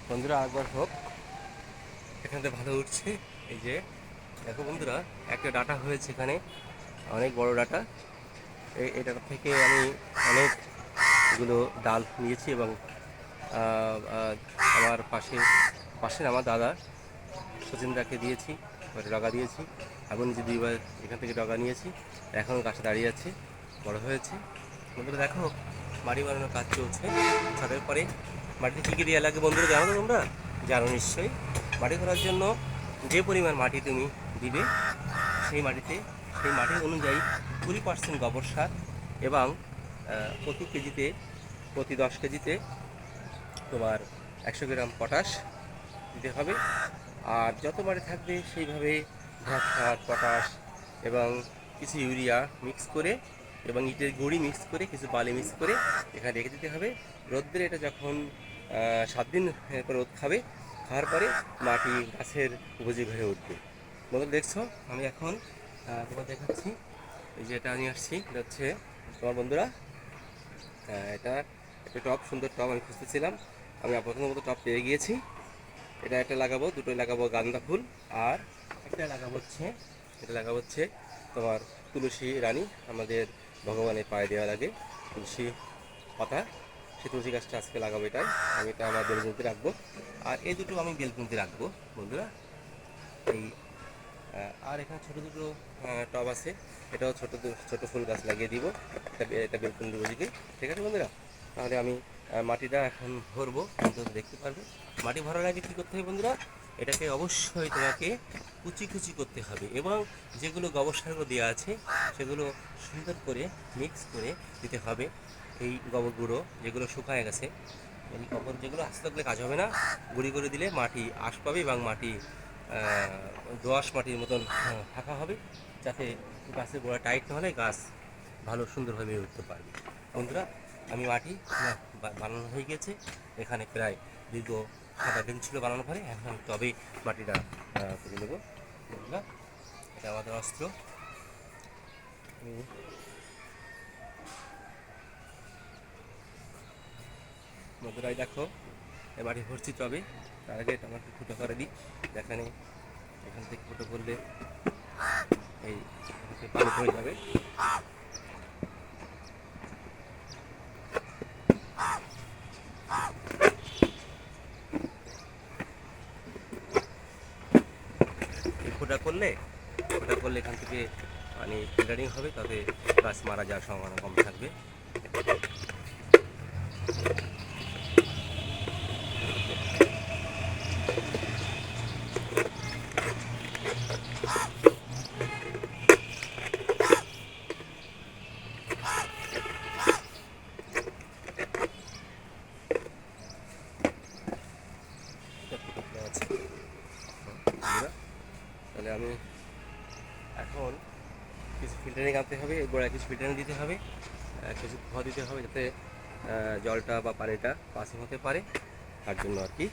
বন্ধুরা একবার হোক, এখানে ভালো উঠছে। এই যে দেখো বন্ধুরা, একটা ডাটা হয়েছে এখানে, অনেক বড় ডাটা। এই ডাটা থেকে আমি অনেকগুলো ডাল নিয়েছি এবং আমার পাশে আমার দাদা সচিনদাকে দিয়েছি, এবারে ডগা দিয়েছি। আমি নিজে দুইবার এখান থেকে ডগা নিয়েছি, এখন গাছে দাঁড়িয়ে আছে, বড় হয়েছে। বন্ধুরা দেখো, বাড়ি বানানোর কাজ চলছে ছাদের পরে। মাটিতে কী কী দেওয়া লাগে বন্ধুরা জানো তো তোমরা? জানো নিশ্চয়ই। মাটি করার জন্য যে পরিমাণ মাটি তুমি দিবে, সেই মাটি অনুযায়ী 20% গোবর সার এবং প্রতি কেজিতে, প্রতি 10 কেজিতে তোমার 100 গ্রাম পটাশ দিতে হবে। আর যত মাটি থাকবে সেইভাবে সার, পটাশ এবং কিছু ইউরিয়া মিক্স করে এবং ইটের গুঁড়ি মিক্স করে, কিছু বালি মিক্স করে এখানে রেখে দিতে হবে। রোদ্রে এটা যখন 7 দিন পর রোদ খাবে, খাওয়ার পরে মাটি গাছের উপযোগী হয়ে উঠবে। বন্ধুরা দেখছো, আমি এখন তোমার দেখাচ্ছি। এই যে এটা নিয়ে আসছি, এটা হচ্ছে তোমার বন্ধুরা, এটা একটা টব, সুন্দর টব আমি খুঁজতেছিলাম। আমি পছন্দের মতো টব পেয়ে গিয়েছি। এটা একটা লাগাবো, দুটোই লাগাবো গাঁদা ফুল। আর একটা এটা লাগাবো হচ্ছে তোমার তুলসী রানী, আমাদের ভগবানের পায়ে দেওয়া লাগে তুলসী পাতা। সেই তুলসী গাছটা আজকে লাগাবো, এটাই আমি এটা আমার বেলকুনিতে রাখবো। আর এই দুটো আমি বেলকুনিতে রাখবো বন্ধুরা। এই আর এখানে ছোটো দুটো টব আছে, এটাও ছোটো ফুল গাছ লাগিয়ে দিব। এটা বেলকুনি দেবো দিকে। ঠিক আছে বন্ধুরা, তাহলে আমি মাটিটা এখন ভরবো, তোমরা দেখতে পারবে। মাটি ভরার আগে কী করতে হবে বন্ধুরা? এটাকে অবশ্যই তোমাকে কুচি কুচি করতে হবে এবং যেগুলো গোবর সারগুলো দেওয়া আছে সেগুলো সুন্দর করে মিক্স করে দিতে হবে। এই গোবর গুঁড়ো যেগুলো শুকায় গেছে, এই গোবর যেগুলো আস্তে থাকলে কাজ হবে না, গুঁড়ি করে দিলে মাটি আঁশ পাবে এবং মাটি দোআঁশ মাটির মতন ফাঁকা হবে, যাতে গাছের গোড়া টাইট না হলে গাছ ভালো সুন্দরভাবে উঠতে পারবে। বন্ধুরা, আমি মাটি বানানো হয়ে গেছে। এখানে প্রায় দীর্ঘ 7-8 দিন ছিল বানানোর পরে, এখন তবেই মাটিটা করে নেব। বন্ধুরা, এটা আমাদের অস্ত্র। বন্ধুরাই দেখো, এই মাটি ভরছি টবে। তার আগে আমাকে ফুটো করে দিই। এখানে এখান থেকে ফুটো করলে এই পানি হয়ে যাবে। এই ফোঁটা করলে এখান থেকে পানি ফিল্টারিং হবে, তাতে গাছ মারা যাওয়ার সম্ভাবনা কম থাকবে। তাহলে আমি এখন কিছু ফিল্টারিং আনতে হবে, এই গোড়ায় কিছু ফিল্টারিং দিতে হবে, কিছু ধোয়া দিতে হবে, যাতে জলটা বা পানিটা পাসিং হতে পারে, তার জন্য আর কি।